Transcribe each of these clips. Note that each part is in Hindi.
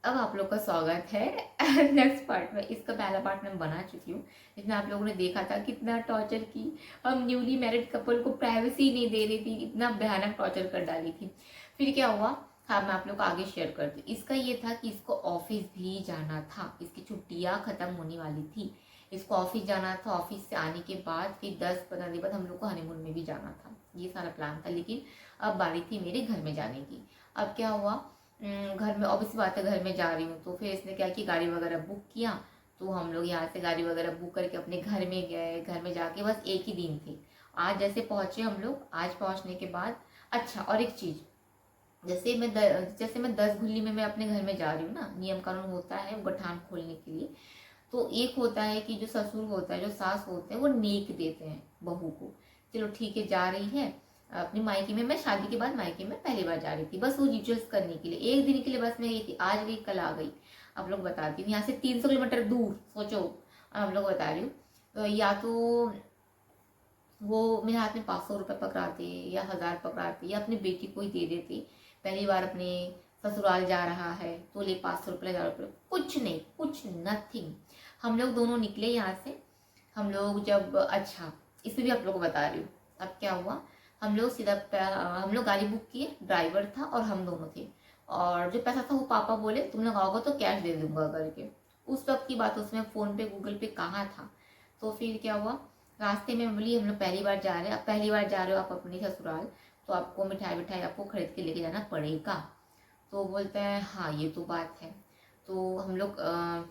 अब आप लोग का स्वागत है नेक्स्ट पार्ट में। इसका पहला पार्ट मैं बना चुकी हूँ, जिसमें आप लोगों ने देखा था कितना टॉर्चर की। हम न्यूली मैरिड कपल को प्राइवेसी नहीं दे रही थी, इतना भयानक टॉर्चर कर डाली थी। फिर क्या हुआ, हाँ मैं आप लोग को आगे शेयर करती हूँ। इसका ये था कि इसको ऑफिस भी जाना था, इसकी छुट्टियाँ खत्म होने वाली थी, इसको ऑफिस जाना था। ऑफिस से आने के बाद फिर 10-15 दिन बाद हम लोग को हनीमून में भी जाना था, ये सारा प्लान था। लेकिन अब बारी थी मेरे घर में जाने की। अब क्या हुआ, घर में ऑब्वियस बात है, घर में जा रही हूँ तो फिर इसने क्या कि गाड़ी वगैरह बुक किया। तो हम लोग यहाँ से गाड़ी वगैरह बुक करके अपने घर में गए। घर में जाके बस एक ही दिन थे, आज जैसे पहुँचे हम लोग। आज पहुँचने के बाद अच्छा, और एक चीज़, जैसे मैं 10 गुल्ली में मैं अपने घर में जा रही हूँ ना, नियम कानून होता है गठान खोलने के लिए। तो एक होता है कि जो ससुर होता है, जो सास होते हैं, वो नेक देते हैं बहू को। चलो ठीक है, जा रही है अपनी मायके में। मैं शादी के बाद मायके में पहली बार जा रही थी, बस वो रिचुअल्स करने के लिए, एक दिन के लिए बस मैं गई थी। आज गई कल आ गई। आप लोग बताती हूँ, यहाँ से 300 किलोमीटर दूर, सोचो। आप लोग बता रही हूँ, तो या तो वो मेरे हाथ में 500 रुपये पकड़ाते या 1000 पकड़ाते या अपनी बेटी को ही दे देते। पहली बार अपने ससुराल जा रहा है तो ले 500 रुपये 1000 रुपये, कुछ नहीं, कुछ नथिंग। हम लोग दोनों निकले यहाँ से। हम लोग जब, अच्छा इसमें भी आप लोग को बता रही हूँ। अब क्या हुआ, हम लोग गाड़ी बुक किए, ड्राइवर था और हम दोनों थे। और जो पैसा था वो पापा बोले तुम लोग आओगे तो कैश दे दूंगा करके। उस वक्त की बात, उसमें फ़ोन पे गूगल पे कहाँ था। तो फिर क्या हुआ, रास्ते में बोली हम लोग पहली बार जा रहे हैं, अब पहली बार जा रहे हो आप अपने ससुराल, तो आपको मिठाई विठाई आपको खरीद के लेके जाना पड़ेगा। तो बोलता है हाँ ये तो बात है। तो हम लोग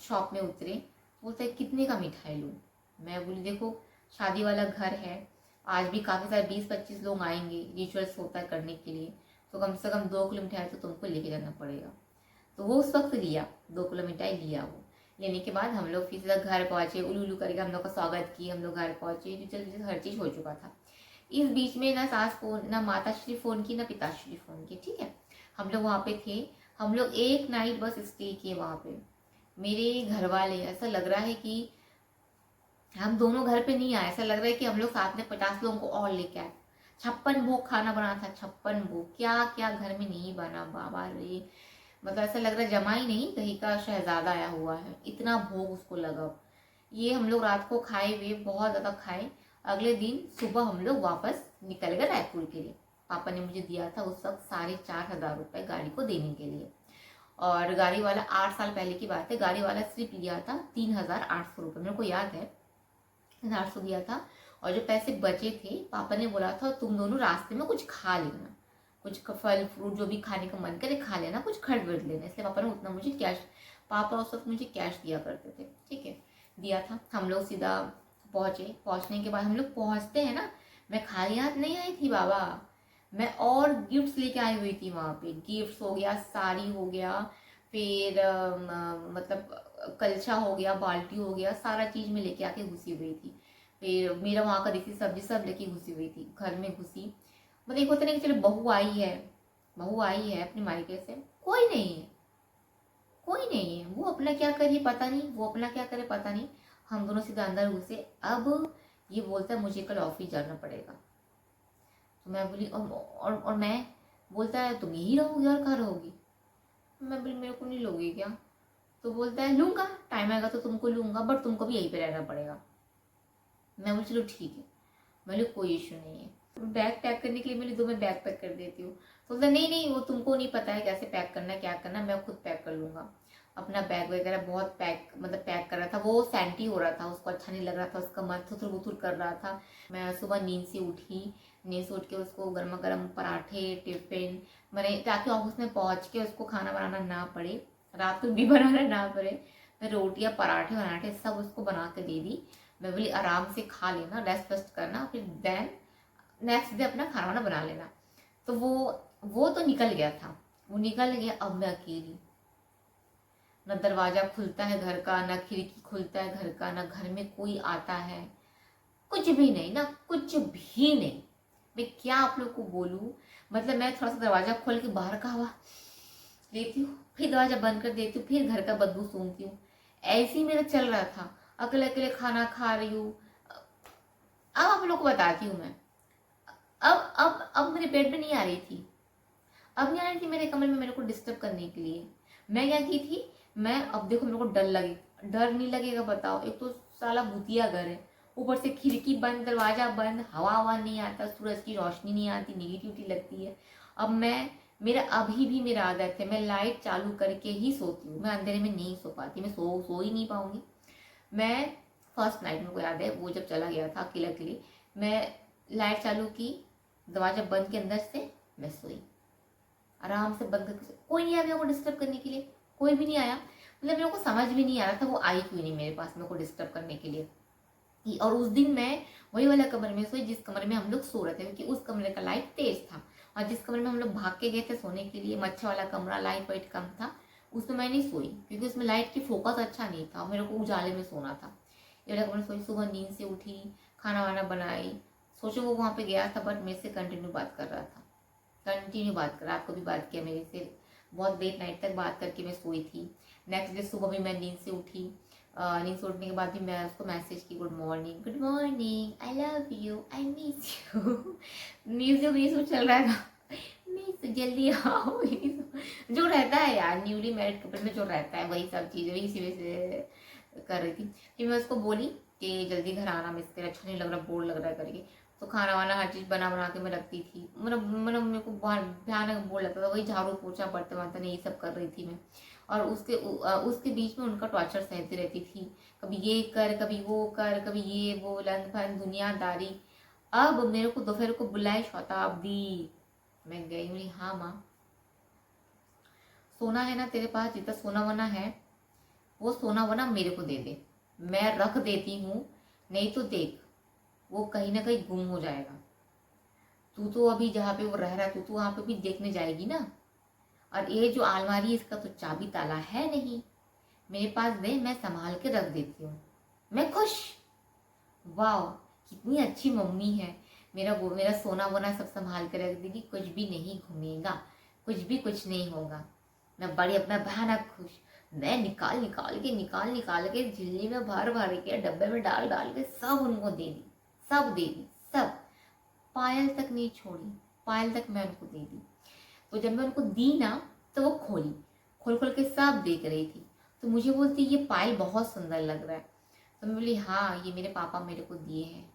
शॉप में उतरे। बोलता है कितने का मिठाई लूँ। मैं बोली देखो, शादी वाला घर है, आज भी काफ़ी सारे 20-25 लोग आएंगे, रिचुअल्स होता है करने के लिए, तो कम से कम 2 किलो मिठाई तो तुमको लेके जाना पड़ेगा। तो वो उस वक्त लिया, 2 किलो मिठाई लिया। वो लेने के बाद हम लोग फिर सीधा घर पहुंचे, उलू उलू करके हम लोग का स्वागत किए। हम लोग घर पहुंचे, रिचुअल हर चीज़ हो चुका था। इस बीच में ना सास फोन, ना माताश्री फ़ोन की, ना पिताश्री फ़ोन की, ठीक है। हम लोग वहाँ पे थे। हम लोग एक नाइट बस स्टे किए वहाँ पे। मेरे घर वाले, ऐसा लग रहा है कि हम दोनों घर पे नहीं आए, ऐसा लग रहा है कि हम लोग साथ में 50 लोगों को और लेके आए। 56 भोग खाना बना था, 56 भोग, क्या क्या घर में नहीं बना बाबा रे। मतलब ऐसा लग रहा है जमाई नहीं, कहीं का शहजादा आया हुआ है, इतना भोग उसको लगा। ये हम लोग रात को खाए हुए, बहुत ज़्यादा खाए। अगले दिन सुबह हम लोग वापस निकल गए रायपुर के लिए। पापा ने मुझे दिया था उस वक्त 4500 रुपये गाड़ी को देने के लिए। और गाड़ी वाला, 8 साल पहले की बात है, गाड़ी वाला सिर्फ लिया था 3800 रुपये, मेरे को याद है 800 दिया था। और जो पैसे बचे थे, पापा ने बोला था तुम दोनों रास्ते में कुछ खा लेना, कुछ फल फ्रूट जो भी खाने का मन करे खा लेना, कुछ खरीद वर्द लेना। इसलिए पापा ने उतना मुझे कैश, पापा उस वक्त मुझे कैश दिया करते थे, ठीक है, दिया था। हम लोग सीधा पहुँचे। पहुँचने के बाद हम लोग पहुँचते हैं ना, मैं खाली हाथ नहीं आई थी बाबा, मैं और गिफ्ट्स लेके आई हुई थी। वहाँ पे गिफ्ट्स हो गया, साड़ी हो गया, फिर मतलब कलछा हो गया, बाल्टी हो गया, सारा चीज़ में लेके आके घुसी हुई थी। फिर मेरा वहाँ का देसी सब्जी सब लेके घुसी हुई थी, घर में घुसी। मतलब एक होता नहीं कि चलो बहू आई है, बहू आई है अपने मायके से, कोई नहीं है, कोई नहीं है। वो अपना क्या करे पता नहीं, वो अपना क्या करे पता नहीं। हम दोनों सीधा अंदर घुसे। अब ये बोलता है मुझे कल ऑफिस जाना पड़ेगा। तो मैं बोली और मैं, बोलता है तुम यही रहोगी और कहाँ रहोगी। मैं बोली मेरे को नहीं लोगी क्या। तो बोलता है लूंगा, टाइम आएगा तो तुमको लूंगा, बट तुमको भी यहीं पे रहना पड़ेगा। मैं बोली चलो ठीक है। मैं बोली कोई इशू नहीं है। बैग पैक करने के लिए मैंने दो, मैं बैग पैक कर देती हूँ। तो बोलता नहीं नहीं, वो तुमको नहीं पता है कैसे पैक करना है क्या करना है, मैं खुद पैक कर लूंगा। अपना बैग वगैरह बहुत पैक, मतलब पैक कर रहा था। वो सैंटी हो रहा था, उसको अच्छा नहीं लग रहा था, उसका मन थुथुर बुथुर कर रहा था। मैं सुबह नींद से उठी, नींद से उठ के उसको गर्मा गर्म पराठे टिफिन, मैंने ताकि ऑफिस में पहुंच के उसको खाना बनाना ना पड़े, रात को भी बनाना ना पड़े, मैं रोटियाँ पराठे वराठे सब उसको बना के दे दी। मैं बोली आराम से खा लेना, रेस्ट वेस्ट करना, फिर देन नेक्स्ट डे अपना खाना वाना बना लेना। तो वो तो निकल गया था, वो निकल गया। अब मैं अकेली, न दरवाजा खुलता है घर का, न खिड़की खुलता है घर का, न घर में कोई आता है, कुछ भी नहीं, ना कुछ भी नहीं। मैं क्या आप लोग को बोलूं। मतलब मैं थोड़ा सा दरवाजा खोल के बाहर का हवा लेती हूँ, फिर दरवाजा बंद कर देती हूँ, फिर घर का बदबू सूंघती हूँ। ऐसे ही मेरा चल रहा था, अकेले अकेले खाना खा रही हूँ। अब आप लोग को बताती हूँ मैं। अब मेरे बेड में नहीं आ रही थी, अब नहीं आ रही थी मेरे कमरे में मेरे को डिस्टर्ब करने के लिए। मैं क्या की थी, मैं अब देखो मेरे को डर नहीं लगेगा बताओ, एक तो साला भूतिया घर है, ऊपर से खिड़की बंद, दरवाजा बंद, हवा नहीं आता, सूरज की रोशनी नहीं आती, निगेटिविटी लगती है। अब मैं, मेरा अभी भी मेरा आदत है, मैं लाइट चालू करके ही सोती हूँ, मैं अंधेरे में नहीं सो पाती, मैं सो ही नहीं पाऊंगी। मैं फर्स्ट नाइट मेरे को याद है, वो जब चला गया था अकेला के लिए, मैं लाइट चालू की, दरवाजा बंद के अंदर से मैं सोई, आराम से बंद करके कोई नहीं आया मेरे को डिस्टर्ब करने के लिए, कोई भी नहीं आया। मतलब मेरे को समझ भी नहीं आ रहा था वो आई क्यों नहीं मेरे पास मेरे को डिस्टर्ब करने के लिए। और उस दिन मैं वही वाला कमरे में सोई जिस कमरे में हम लोग सो रहे थे, क्योंकि उस कमरे का लाइट तेज था, और जिस कमरे में हम लोग भाग के गए थे सोने के लिए, मच्छर वाला कमरा, लाइट वाइट कम था, उसमें मैं नहीं सोई क्योंकि उसमें लाइट की फोकस अच्छा नहीं था, मेरे को उजाले में सोना था। ये वाला कमरे सोई, सुबह नींद से उठी, खाना वाना बनाई, सोचो वो वहाँ पे गया था बट मेरे से कंटिन्यू बात कर रहा था, कंटिन्यू बात कर, रात को भी बात किया मेरे से, बहुत लेट नाइट तक बात करके मैं सोई थी। नेक्स्ट डे सुबह भी मैं नींद से उठी, नींद से उठने के बाद भी मैं उसको मैसेज की, good morning, I love you, I miss you. Music चल रहा था, मिस जल्दी आओ, जो रहता है यार न्यूली मैरिड कपल में जो रहता है वही सब चीज़ें, वही इसी वजह से कर रही थी। फिर मैं उसको बोली कि जल्दी घर आना, मिस तेरा अच्छा नहीं लग रहा, बोर लग रहा है करके। तो खाना वाना हर चीज़ बना के मैं रखती थी, मतलब मेरे को बहुत भयानक बोर लगता था, वही झाड़ू पोछा बर्तन वर्तन यही सब कर रही थी मैं। और उसके बीच में उनका टॉर्चर सहती रहती थी, कभी ये कर, कभी वो कर, कभी ये वो, लन फन दुनियादारी। अब मेरे को दोपहर को बुलाए शताब्दी, मैं गई, बोली हाँ माँ, सोना है ना तेरे पास, जितना सोना वना है वो सोना वना मेरे को दे दे, मैं रख देती हूँ, नहीं तो देख वो कहीं ना कहीं गुम हो जाएगा। तू तो अभी जहाँ पे वो रह रहा है, तू तो वहाँ पे भी देखने जाएगी ना, और ये जो अलमारी है इसका तो चाबी ताला है नहीं, मेरे पास दे, मैं संभाल के रख देती हूँ, मैं खुश। वाह, कितनी अच्छी मम्मी है, मेरा सोना वोना सब संभाल के रख देगी, कुछ भी नहीं घूमेगा, कुछ नहीं होगा, मैं बड़ी अपना भयानक खुश। मैं निकाल के झिल्ली में भर के डब्बे में डाल के सब उनको दे दी, सब, पायल तक नहीं छोड़ी, पायल तक मैं उनको दे दी। तो जब मैं उनको दी ना, तो वो खोल के सब देख रही थी, तो मुझे बोलती ये पायल बहुत सुंदर लग रहा है। तो मैं बोली हाँ ये मेरे पापा मेरे को दिए हैं।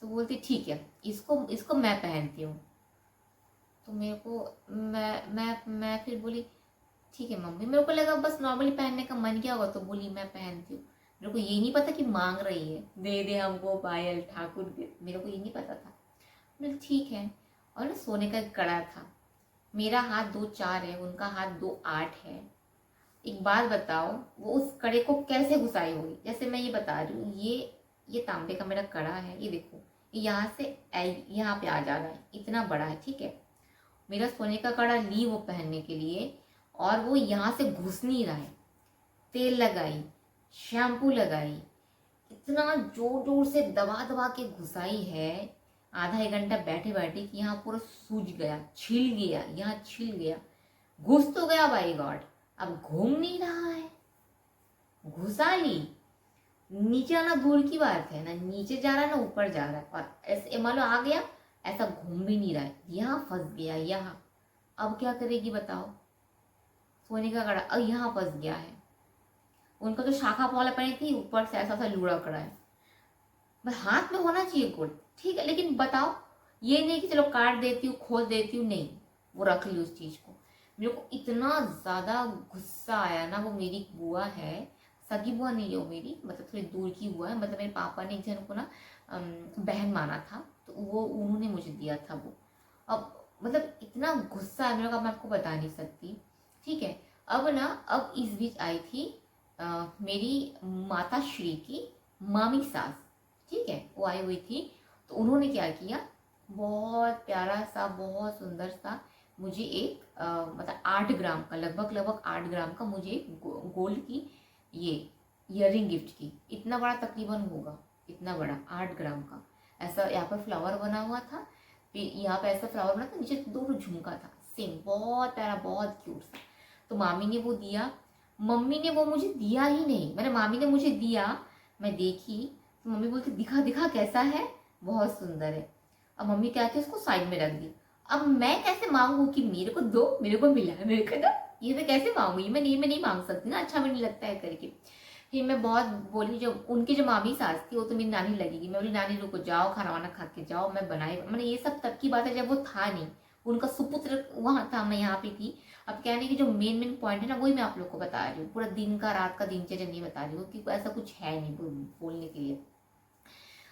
तो बोलती ठीक है, इसको मैं पहनती हूँ। तो मेरे को मैं फिर बोली ठीक है मम्मी, मेरे को लगा बस नॉर्मली पहनने का मन किया होगा, तो बोली मैं पहनती हूँ। मेरे को ये नहीं पता कि मांग रही है, दे दे हमको पायल ठाकुर के, मेरे को ये नहीं पता था। बोले ठीक है। और ना सोने का एक कड़ा था, मेरा हाथ 2-4 है, उनका हाथ 2-8 है। एक बात बताओ वो उस कड़े को कैसे घुसाई होगी, जैसे मैं ये बता रही हूँ, ये तांबे का मेरा कड़ा है, ये देखो यहाँ से यहाँ पे आ जा रहा है, इतना बड़ा है, ठीक है। मेरा सोने का कड़ा ली वो पहनने के लिए, और वो यहाँ से घुस नहीं रहा है। तेल लगाई, शैम्पू लगाई, इतना जोर जोर से दबा के घुसाई है, आधा एक घंटा बैठे बैठे कि यहाँ पूरा सूज गया, छिल गया, यहाँ छिल गया, घुस तो गया बाई गॉड, अब घूम नहीं रहा है। घुसा ली, नीचे आना दूर की बात है, ना नीचे जा रहा है ना ऊपर जा रहा है, और ऐसे मान लो आ गया, ऐसा घूम भी नहीं रहा है, यहाँ फंस गया यहाँ। अब क्या करेगी बताओ, सोने का कड़ा अब यहाँ फंस गया है। उनका तो शाखा पौला पहनी थी, ऊपर से ऐसा सा लूड़ा कड़ा है, बस हाथ में होना चाहिए गुड़, ठीक है। लेकिन बताओ ये नहीं कि चलो काट देती हूँ खोल देती हूँ, नहीं, वो रख ली उस चीज को। मेरे को इतना ज्यादा गुस्सा आया ना, वो मेरी बुआ है, सगी बुआ नहीं है वो मेरी, मतलब थोड़ी दूर की बुआ है, मतलब मेरे पापा ने एक जन को ना बहन माना था, तो वो उन्होंने मुझे दिया था वो। अब मतलब इतना गुस्सा है मेरे को, मैं आपको बता नहीं सकती, ठीक है। अब इस बीच आई थी मेरी माता श्री की मामी सास, ठीक है, वो आई हुई थी। तो उन्होंने क्या किया, बहुत प्यारा सा, बहुत सुंदर सा मुझे एक मतलब 8 ग्राम का, लगभग 8 ग्राम का मुझे गोल्ड की ये ईयरिंग गिफ्ट की। इतना बड़ा तकरीबन होगा, इतना बड़ा 8 ग्राम का। ऐसा यहाँ पर फ्लावर बना हुआ था, फिर यहाँ पे ऐसा फ्लावर बना था, नीचे 2 झुमका था, सेम बहुत प्यारा, बहुत क्यूट सा। तो मामी ने वो दिया, मम्मी ने वो मुझे दिया ही नहीं, मैंने मामी ने मुझे दिया, मैं देखी तो मम्मी बोलती दिखा दिखा कैसा है, बहुत सुंदर है। अब मम्मी क्या थी उसको साइड में रख दी। अब मैं कैसे मांगू कि मेरे को दो, मेरे को मिला है, मेरे को दो, ये मैं कैसे मांगूंगी, मैं नहीं मांग सकती ना, अच्छा भी नहीं लगता है करके। फिर मैं बहुत बोली, जो उनकी जो मामी सास थी वो तो मेरी नानी लगेगी। मैं बोली नानी रुको, जाओ खाना वाना खा के जाओ, मैं बनाई, मैंने ये सब तब की बात है जब वो था नहीं, उनका सुपुत्र वहां था, मैं यहाँ पे थी। अब कहने की जो मेन मेन पॉइंट है ना वही मैं आप लोग को बता रही हूँ, पूरा दिन का रात का दिनचर्या नहीं बता रही हूँ, क्योंकि ऐसा कुछ है नहीं बोलने के लिए।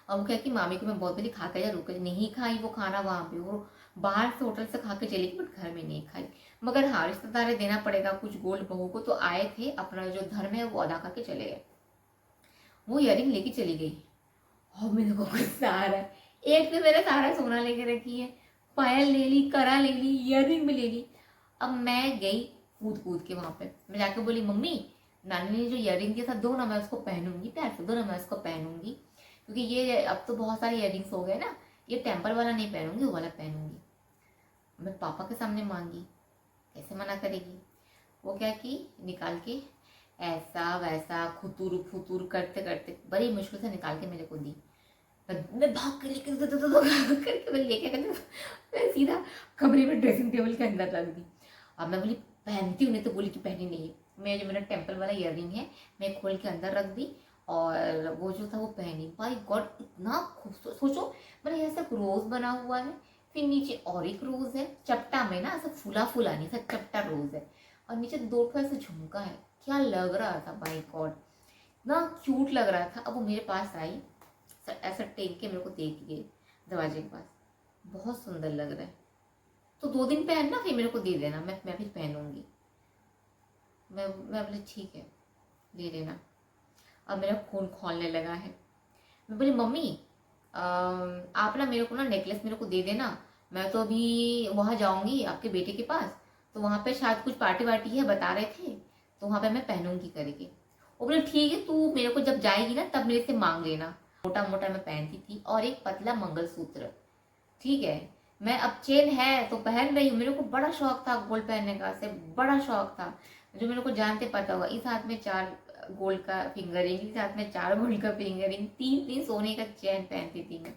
और वो क्या कि मामी को मैं बहुत बड़ी खा के जा, रुक नहीं खाई वो खाना वहां पे, वो बाहर से होटल से खा के चली गई, बट घर में नहीं खाई। मगर हाँ, रिश्तेदार देना पड़ेगा कुछ गोल्ड बहू को, तो आए थे, अपना जो धर्म है वो अदा करके चले गए। वो इयरिंग लेके चली गई और मेरे को गुस्सा आ रहा है। एक तो मेरा सारा सोना लेके रखी है, पायल ले ली, करा ले ली, इयरिंग भी ले ली। अब मैं गई कूद कूद के वहां पे, मैं जाके बोली मम्मी नानी ने जो इयरिंग दिया था दो ना, मैं उसको पहनूंगी, प्यार से दो ना, मैं उसको पहनूंगी, क्योंकि ये अब तो बहुत सारे इयरिंग्स हो गए ना, ये टेम्पर वाला नहीं पहनूंगी, वो वाला पहनूंगी। मैं पापा के सामने मांगी, कैसे मना करेगी। वो क्या की, निकाल के ऐसा वैसा खुतुर फुतुर करते करते बड़ी मुश्किल से निकाल के मेरे को दी। मैं भाग कर लेके करके मैं लेके मैं सीधा कमरे में ड्रेसिंग टेबल के अंदर रख दी। अब मैं बोली पहनती हूँ, नहीं तो बोली कि पहनी नहीं है। मैं जो मेरा टेम्पल वाला इयररिंग है मैं खोल के अंदर रख दी, और वो जो था वो पहनी। भाई गॉड इतना खूबसूरत, सोचो मैंने ऐसा रोज बना हुआ है, फिर नीचे और एक रोज है चपटा में ना, ऐसा फूला फूला नहीं, ऐसा चपटा रोज है, और नीचे दो ठो ऐसा झुमका है। क्या लग रहा था भाई गॉड, इतना क्यूट लग रहा था। अब वो मेरे पास आई, ऐसा टेक के मेरे को देख गई दरवाजे के पास, बहुत सुंदर लग रहा है, तो 2 दिन पहनना फिर मेरे को दे देना, मैं फिर पहनूंगी। मैं बोले ठीक है दे देना। अब मेरा खून खौलने लगा है। मैं बोली मम्मी आप ना मेरे को ना नेकलेस मेरे को दे देना, मैं तो अभी वहाँ जाऊंगी आपके बेटे के पास, तो वहाँ पे शायद कुछ पार्टी वार्टी है बता रहे थे, तो वहाँ पे मैं पहनूंगी करके। वो बोले ठीक है तू मेरे को जब जाएगी ना तब मेरे से मांग लेना। मोटा मोटा मैं पहनती थी, और एक पतला मंगलसूत्र, ठीक है। मैं अब चेन है तो पहन रही हूँ, मेरे को बड़ा शौक था गोल्ड पहनने का, से बड़ा शौक था। जो मेरे को जानते पता होगा, इस हाथ में 4 गोल्ड का फिंगर रिंग, इस हाथ में 4 गोल्ड का फिंगर रिंग, 3 सोने का चैन पहनती थी मैं,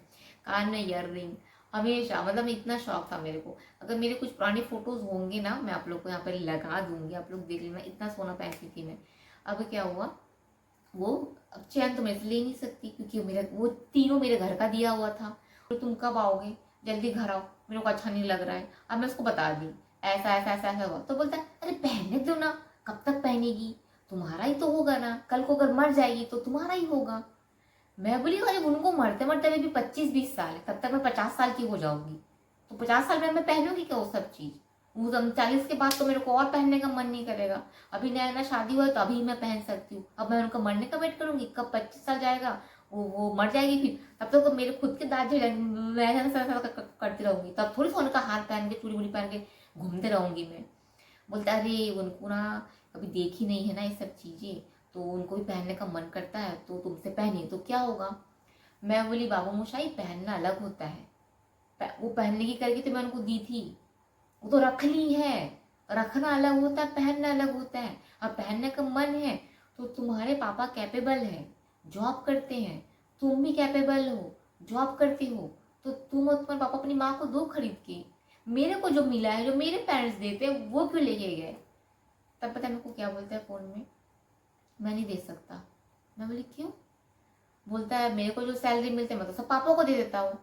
कान में ईयर रिंग, हमेशा, मतलब इतना शौक था मेरे को। अगर मेरे कुछ पुरानी फोटोज होंगे ना मैं आप लोग को यहाँ पर लगा दूंगी, आप लोग देख लेना, इतना सोना पहनती थी मैं। अब क्या हुआ, वो अब चैन तो मेरे से ले नहीं सकती, क्योंकि वो तीनों मेरे घर का दिया हुआ था। तो तुम कब आओगे, जल्दी घर आओ, मेरे को अच्छा नहीं लग रहा है। अब मैं उसको बता दी ऐसा ऐसा ऐसा ऐसा हुआ, तो बोलता है अरे पहनने दो ना, कब तक पहनेगी, तुम्हारा ही तो होगा ना, कल को अगर मर जाएगी तो तुम्हारा ही होगा। मैं बोली अरे उनको मरते मरते भी 25-20 साल है, तब तक मैं 50 साल की हो जाऊंगी, तो 50 साल में मैं पहनूंगी क्या वो सब चीज। वो 40 के बाद तो मेरे को और पहनने का मन नहीं करेगा। अभी नया नया शादी हुआ है तो अभी मैं पहन सकती हूँ, अब मैं उनका मरने का वेट करूंगी, कब 25 साल जाएगा वो मर जाएगी, फिर तब तक तो मेरे खुद के दांत झड़, मैं ऐसा करती रहूंगी, तब थोड़ी सा उनका हार पहन के चूड़ी वूड़ी पहन के घूमते रहूंगी मैं। बोलता अरे उनको ना कभी देखी नहीं है ना ये सब चीजें, तो उनको भी पहनने का मन करता है, तो तुमसे पहने तो क्या होगा। मैं बोली बाबू मोशाई पहनना अलग होता है, वो पहनने की करके तो मैं उनको दी थी, वो तो रखनी है, रखना अलग होता है, पहनना अलग होता है। अब पहनने का मन है तो तुम्हारे पापा कैपेबल है, जॉब करते हैं, तुम भी कैपेबल हो, जॉब करती हो, तो तुम और तुम्हारे पापा अपनी माँ को दो खरीद के, मेरे को जो मिला है, जो मेरे पेरेंट्स देते हैं वो क्यों लेके गए। तब पता मेरे को क्या बोलता है फोन में, मैं नहीं दे सकता। मैं बोली क्यों, बोलता है मेरे को जो सैलरी मिलती है मैं तो सब पापा को दे देता हूँ।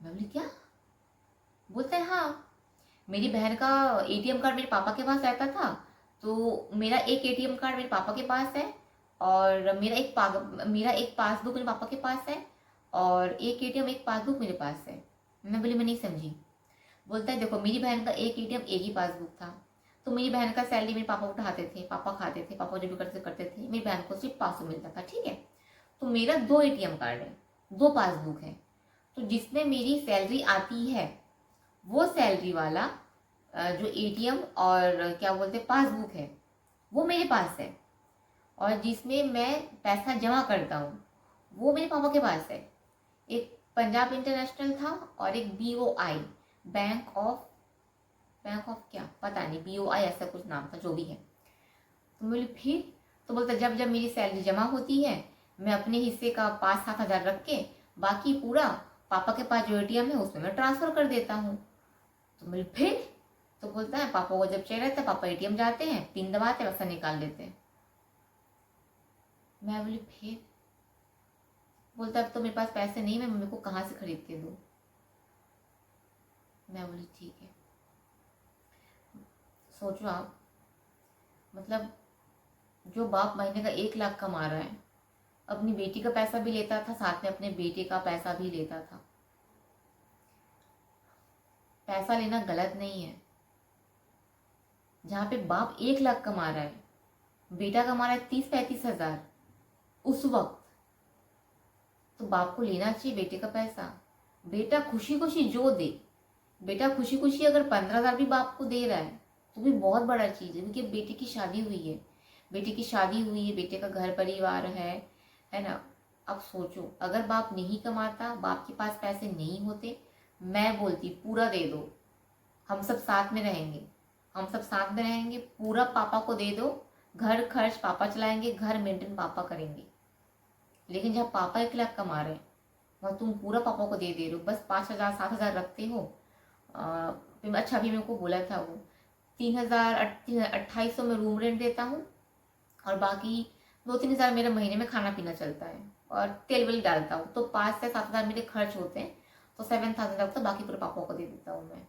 मैं बोली क्या, बोलता है हाँ, मेरी बहन का एटीएम कार्ड मेरे पापा के पास रहता था, तो मेरा एक एटीएम कार्ड मेरे पापा के पास है, और मेरा एक पासबुक मेरे पापा के पास है, और एक एटीएम एक पासबुक मेरे पास है। मैं बोली मैं नहीं समझी। बोलता है देखो मेरी बहन का एक एटीएम एक ही पासबुक था, तो मेरी बहन का सैलरी मेरे पापा उठाते थे, पापा खाते थे, पापा जो भी करते करते थे, मेरी बहन को सिर्फ 500 मिलता था, ठीक है। तो मेरा 2 एटीएम कार्ड है, 2 पासबुक है, तो जिसमें मेरी सैलरी आती है वो सैलरी वाला जो एटीएम और क्या बोलते हैं पासबुक है वो मेरे पास है, और जिसमें मैं पैसा जमा करता हूँ वो मेरे पापा के पास है। एक पंजाब इंटरनेशनल था, और एक BOI, बैंक ऑफ क्या पता नहीं, BOI ऐसा कुछ नाम था, जो भी है। तो बोली फिर, तो बोलता जब जब मेरी सैलरी जमा होती है मैं अपने हिस्से का 5-7 हज़ार रख के बाकी पूरा पापा के पास जो एटीएम है उसमें मैं ट्रांसफर कर देता हूँ। तो बोले फिर, तो बोलता है पापा को जब चाहिए रहता है पापा एटीएम जाते हैं, पिन दबाते हैं, पैसा निकाल लेते हैं। मैं बोली फिर? बोलता है अब तो मेरे पास पैसे नहीं, मैं मम्मी को कहाँ से खरीद के दूँ। मैं बोली ठीक है। सोचो आप, मतलब जो बाप महीने का 1 लाख कमा रहा है, अपनी बेटी का पैसा भी लेता था, साथ में अपने बेटे का पैसा भी लेता था। पैसा लेना गलत नहीं है। जहाँ पे बाप 1 लाख कमा रहा है, बेटा कमा रहा है 30-35 हजार, उस वक्त तो बाप को लेना चाहिए बेटे का पैसा। बेटा खुशी खुशी जो दे, बेटा खुशी खुशी अगर 15 हजार भी बाप को दे रहा है तो भी बहुत बड़ा चीज़ है, क्योंकि बेटे की शादी हुई है, बेटे की शादी हुई है, बेटे का घर परिवार है ना। अब सोचो अगर बाप नहीं कमाता, बाप के पास पैसे नहीं होते, मैं बोलती पूरा दे दो, हम सब साथ में रहेंगे, हम सब साथ में रहेंगे, पूरा पापा को दे दो, घर खर्च पापा चलाएंगे, घर मेंटेन पापा करेंगे। लेकिन जब पापा 1 लाख कमा रहे हैं वहाँ तुम पूरा पापा को दे रहे हो, बस 5,000-7,000 रखते हो। फिर अच्छा भी मेरे को बोला था वो 3,000-2,800 में रूम रेंट देता हूँ, और बाकी 2-3 हजार मेरे महीने में खाना पीना चलता है और तेल वेल डालता हूँ, तो 5 से 7 हजार मेरे खर्च होते हैं, तो 7,000 तक तो बाकी पूरे पापा को दे देता हूँ मैं।